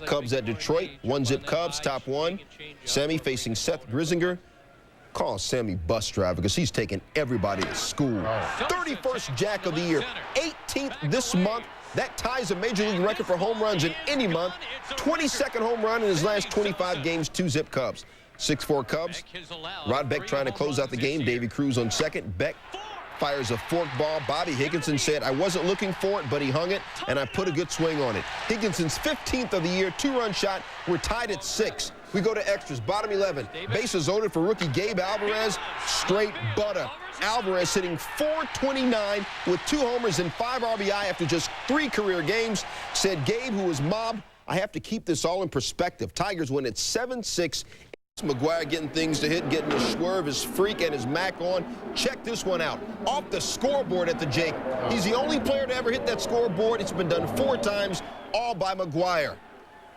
Cubs at Detroit, 1-zip Cubs, top one. Sammy facing Seth Grisinger. Call Sammy bus driver because he's taking everybody to school. 31st Jack of the year, 18th this month. That ties a major league record for home runs in any month. 22nd home run in his last 25 games, 2-zip Cubs. 6-4 Cubs. Rod Beck trying to close out the game. Davy Cruz on second. Beck fires a fork ball. Bobby Higginson said, I wasn't looking for it, but he hung it, and I put a good swing on it. Higginson's 15th of the year, 2-run shot. We're tied at 6. We go to extras. Bottom 11. Bases loaded for rookie Gabe Alvarez. Straight butter. Alvarez hitting .429 with 2 homers and 5 RBI after just 3 career games. Said Gabe, who was mobbed, I have to keep this all in perspective. Tigers win at 7-6. McGuire getting things to hit, getting his swerve, his freak, and his Mac on. Check this one out. Off the scoreboard at the Jake. He's the only player to ever hit that scoreboard. It's been done 4 times, all by McGuire.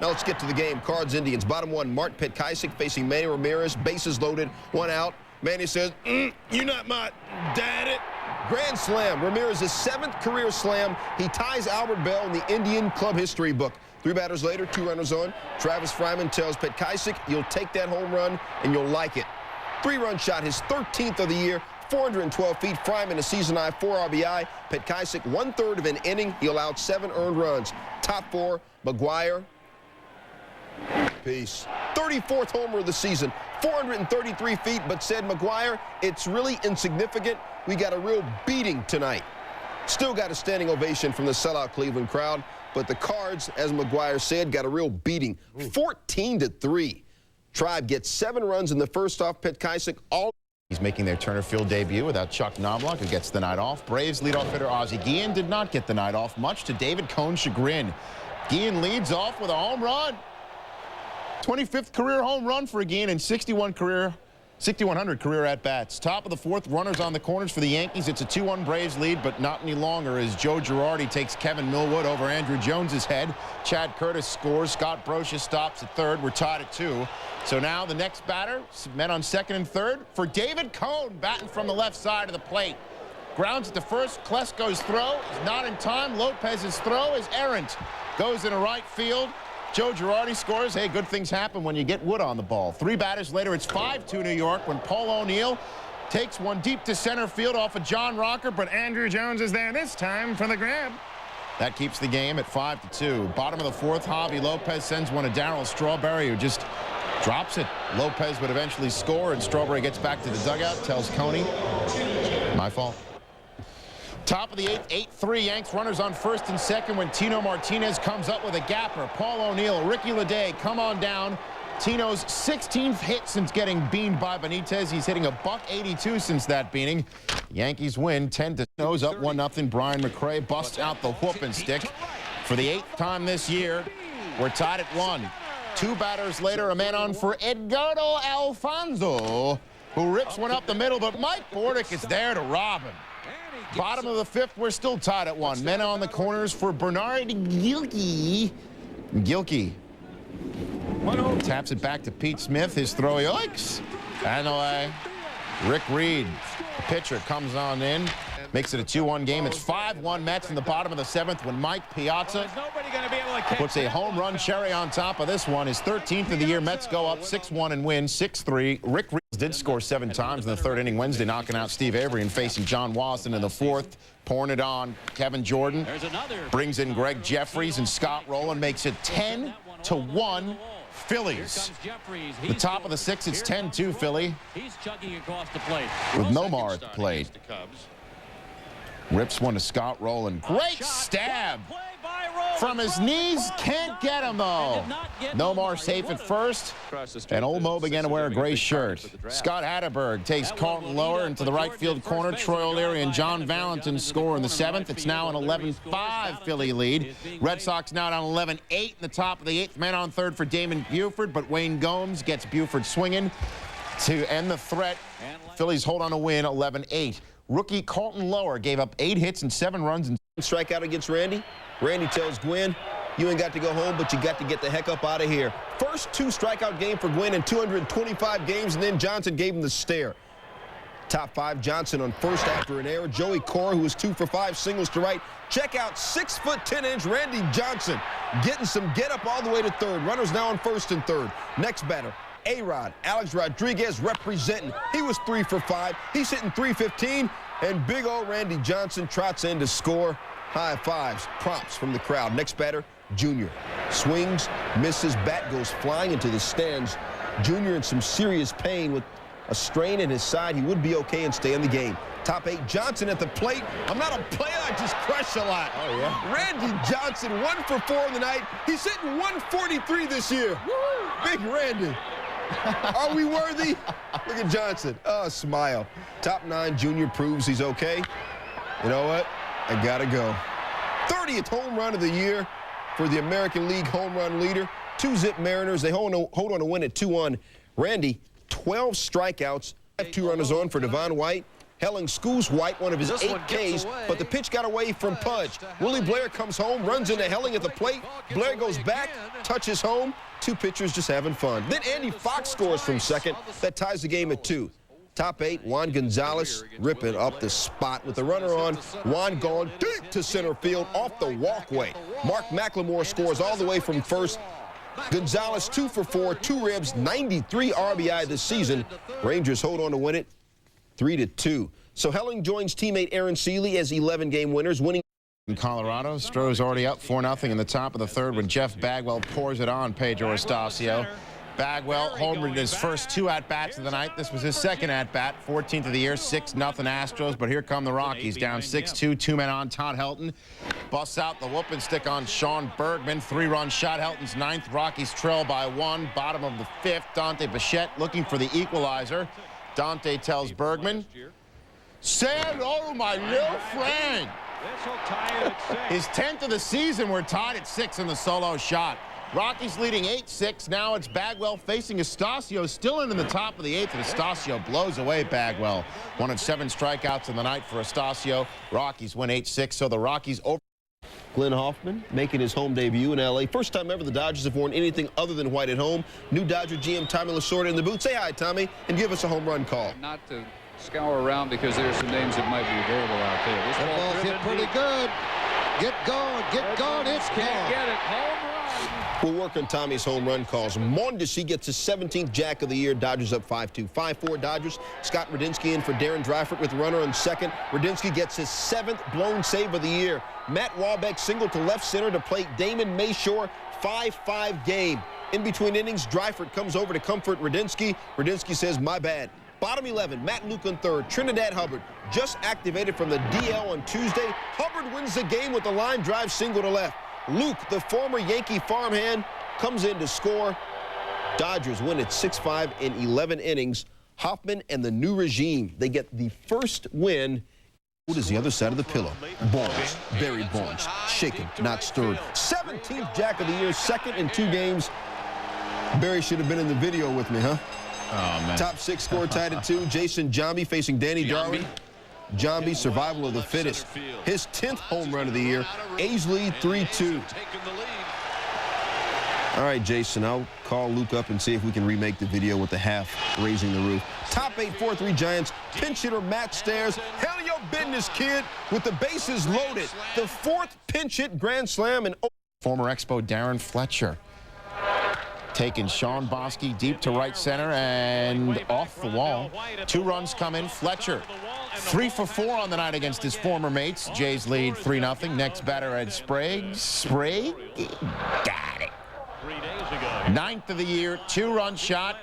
Now let's get to the game. Cards, Indians. Bottom 1, Mart Petkaisik facing Manny Ramirez. Bases loaded, 1 out. Manny says, you're not my daddy. Grand slam. Ramirez's 7th career slam. He ties Albert Bell in the Indian club history book. 3 batters later, 2 runners on. Travis Fryman tells Petkaisik, you'll take that home run and you'll like it. 3-run shot, his 13th of the year, 412 feet. Fryman a season-high 4 RBI. Petkaisik 1/3 of an inning. He allowed 7 earned runs. Top 4, McGuire. Peace. 34th homer of the season, 433 feet, but said McGuire, it's really insignificant. We got a real beating tonight. Still got a standing ovation from the sellout Cleveland crowd, but the Cards, as McGuire said, got a real beating, 14-3. Tribe gets 7 runs in the first off. Petkaisik all. He's making their Turner Field debut without Chuck Knobloch, who gets the night off. Braves leadoff hitter Ozzie Guillen did not get the night off, much to David Cohn's chagrin. Guillen leads off with a home run. 25th career home run for Guillen and 6,100 career at-bats. Top of the 4th, runners on the corners for the Yankees. It's a 2-1 Braves lead, but not any longer as Joe Girardi takes Kevin Millwood over Andrew Jones's head. Chad Curtis scores. Scott Brosius stops at 3rd. We're tied at 2. So now the next batter, met on 2nd and 3rd, for David Cohn, batting from the left side of the plate. Grounds at the first. Klesko's throw is not in time. Lopez's throw is errant. Goes into right field. Joe Girardi scores. Hey, good things happen when you get Wood on the ball. 3 batters later, it's 5-2 New York when Paul O'Neill takes one deep to center field off of John Rocker, but Andrew Jones is there this time for the grab. That keeps the game at 5-2. Bottom of the 4th, Javi Lopez sends one to Darryl Strawberry, who just drops it. Lopez would eventually score, and Strawberry gets back to the dugout, tells Coney, my fault. Top of the 8th, 8-3 Yanks, runners on 1st and 2nd when Tino Martinez comes up with a gapper. Paul O'Neill, Ricky Leday come on down. Tino's 16th hit since getting beaned by Benitez. He's hitting a .182 since that beating. Yankees win 10-0, up 1-0. Brian McRae busts out the whooping stick. For the 8th time this year, we're tied at 1. 2 batters later, a man on for Edgardo Alfonzo, who rips one up the middle, but Mike Bordick is there to rob him. Bottom of the 5th, we're still tied at 1. Men on the corners for Bernard Gilkey. Gilkey taps it back to Pete Smith. His throw, yikes. And away. Rick Reed, the pitcher, comes on in. Makes it a 2-1 game. It's 5-1 Mets in the bottom of the 7th when Mike Piazza puts a home run cherry on top of this one. His 13th of the year. Mets go up 6-1 and win 6-3. Rick Reed did score 7 times in the 3rd inning Wednesday, knocking out Steve Avery and facing John Wasson in the 4th. Pouring it on Kevin Jordan. Brings in Greg Jeffries, and Scott Rowland makes it 10-1 Phillies. The top of the 6th, it's 10-2 Philly. He's chugging across the plate. With Nomar at the plate. Rips one to Scott Rowland. Great stab from his knees. Can't get him, though. Nomar safe at 1st. And Old Mo began to wear a gray shirt. Scott Hatterberg takes Carlton Lower into the right field corner. Troy O'Leary and John Valentin score in the 7th. It's now an 11-5 Philly lead. Red Sox now down 11-8 in the top of the 8th. Man on 3rd for Damon Buford, but Wayne Gomes gets Buford swinging to end the threat. Phillies hold on to win 11-8. Rookie Carlton Lower gave up 8 hits and 7 runs. And strikeout against Randy. Randy tells Gwynn, you ain't got to go home, but you got to get the heck up out of here. First 2 strikeout game for Gwynn in 225 games, and then Johnson gave him the stare. Top 5, Johnson on first after an error. Joey Cora, who was 2 for 5, singles to right. Check out 6'10" Randy Johnson getting some get up all the way to third. Runners now on first and third. Next batter, A-Rod, Alex Rodriguez representing. He was 3 for 5. He's hitting .315, and big old Randy Johnson trots in to score. High fives, props from the crowd. Next batter, Junior. Swings, misses, bat goes flying into the stands. Junior in some serious pain with a strain in his side. He would be okay and stay in the game. Top 8, Johnson at the plate. I'm not a player, I just crush a lot. Oh, yeah. Randy Johnson, 1 for 4 in the night. He's hitting 143 this year. Woo! Big Randy. Are we worthy? Look at Johnson. Oh, smile. Top 9, Junior proves he's okay. You know what? I gotta go. 30th home run of the year for the American League home run leader. 2-zip Mariners. They hold on to win at 2-1. Randy, 12 strikeouts. 2 runners on for Devon White. Helling schools White, one of his 8 Ks, but the pitch got away from Pudge. Willie Blair comes home, runs into Helling at the plate. Blair goes back, touches home. 2 pitchers just having fun. Then Andy Fox scores from second. That ties the game at 2. Top 8, Juan Gonzalez ripping up the spot with the runner on. Juan gone deep to center field off the walkway. Mark McLemore scores all the way from first. Gonzalez 2 for 4, 2 ribs, 93 RBI this season. Rangers hold on to win it 3-2. So Helling joins teammate Aaron Seeley as 11-game winners, winning. In Colorado, Stroh's already up 4-0 in the top of the third when Jeff Bagwell pours it on Pedro Estacio. Bagwell homered in his first 2 at-bats of the night. This was his second at-bat, 14th of the year, 6-0 Astros. But here come the Rockies, down 6-2, 2 men on. Todd Helton busts out the whooping stick on Sean Bergman. 3-run shot, Helton's 9th. Rockies trail by 1. Bottom of the 5th, Dante Bichette looking for the equalizer. Dante tells Bergman, "Say hello to my little friend." His 10th of the season. We're tied at 6 in the solo shot. Rockies leading 8-6. Now it's Bagwell facing Estacio, still in the top of the 8th, and Estacio blows away Bagwell. 1 of 7 strikeouts in the night for Estacio. Rockies win 8-6, so the Rockies over. Glenn Hoffman making his home debut in L.A. First time ever the Dodgers have worn anything other than white at home. New Dodger GM Tommy Lasorda in the booth. Say hi, Tommy, and give us a home run call. Not to scour around because there's some names that might be available out there. This ball's hit pretty good. Get going, it's can't gone. get it. Home run. We'll work on Tommy's home run calls. Mondesi gets his 17th jack of the year. Dodgers up 5-2. 5-4 Dodgers. Scott Radinsky in for Darren Dreifort with the runner on second. Radinsky gets his 7th blown save of the year. Matt Wahlbeck single to left center to plate Damon Mayshore. 5-5 game. In between innings, Dreifort comes over to comfort Radinsky. Radinsky says, "My bad." Bottom 11, Matt Luke on third. Trinidad Hubbard just activated from the DL on Tuesday. Hubbard wins the game with the line drive single to left. Luke, the former Yankee farmhand, comes in to score. Dodgers win at 6-5 in 11 innings. Hoffman and the new regime, they get the first win. What is the other side of the pillow? Bonds, Barry Bonds, shaken, not stirred. 17th jack of the year, second in 2 games. Barry should have been in the video with me, huh? Oh, man. Top 6 score tied at 2. Jason Giambi facing Danny Darwin. Giambi, survival of the fittest. His 10th home run of the year. A's lead 3-2. All right, Jason, I'll call Luke up and see if we can remake the video with the half raising the roof. Top 8, 4-3 Giants. Pinch hitter Matt Stairs. Hell your business, kid, with the bases loaded. The 4th pinch hit grand slam. And Former Expo Darren Fletcher taking Sean Bosky deep to right center and off the wall. 2 runs come in. Fletcher 3 for 4 on the night against his former mates. Jays lead 3-0. Next batter, Ed Sprague. Sprague got it. 9th of the year, 2-run shot.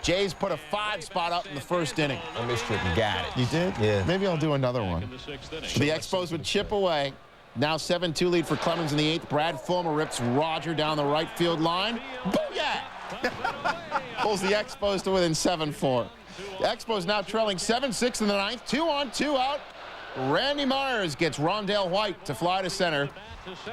Jays put a 5 spot up in the first inning. I missed it and got it. You did? Yeah. Maybe I'll do another one. The Expos would chip away. Now 7-2 lead for Clemens in the 8th. Brad Fulmer rips Roger down the right field line. Booyah! Pulls the Expos to within 7-4. The Expos now trailing 7-6 in the 9th. 2 on, 2 out. Randy Myers gets Rondell White to fly to center.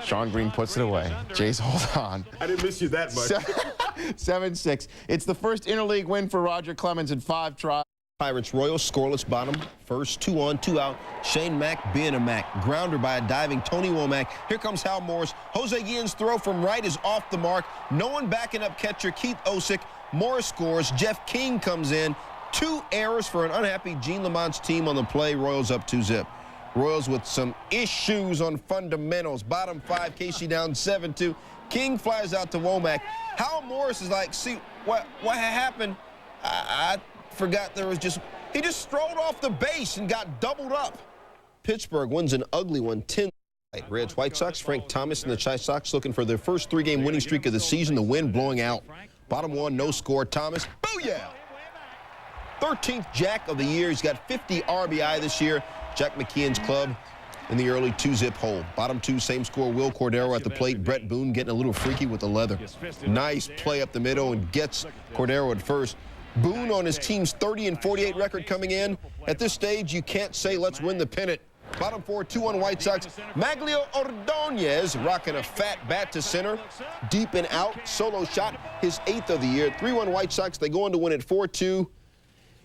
Sean Green puts it away. Jays hold on. I didn't miss you that much. 7-6. It's the first interleague win for Roger Clemens in 5 tries. Pirates Royals scoreless bottom. First 2 on, 2 out. Shane Mack being a Mack. Grounder by a diving Tony Womack. Here comes Hal Morris. Jose Guillen's throw from right is off the mark. No one backing up catcher Keith Osick. Morris scores. Jeff King comes in. 2 errors for an unhappy Gene Lamont's team on the play. Royals up 2-zip. Royals with some issues on fundamentals. Bottom 5, Casey down 7-2. King flies out to Womack. Hal Morris is like, see, what happened? I forgot there was he just strolled off the base and got doubled up. Pittsburgh wins an ugly one, 10. Reds, White Sox, Frank Thomas and the Chi Sox looking for their first 3-game winning streak of the season. The wind blowing out. Bottom 1, no score. Thomas, booyah! 13th Jack of the year. He's got 50 RBI this year. Jack McKeon's club in the early 2-zip hole. Bottom 2, same score. Will Cordero at the plate. Brett Boone getting a little freaky with the leather. Nice play up the middle and gets Cordero at first. Boone on his team's 30-48 record coming in. At this stage, you can't say let's win the pennant. Bottom 4, 2-1 White Sox. Maglio Ordonez rocking a fat bat to center. Deep and out. Solo shot, his 8th of the year. 3-1 White Sox. They go on to win at 4-2.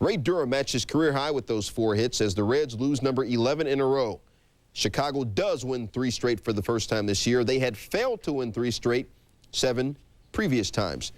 Ray Durham matched his career high with those 4 hits as the Reds lose number 11 in a row. Chicago does win 3 straight for the first time this year. They had failed to win 3 straight 7 previous times.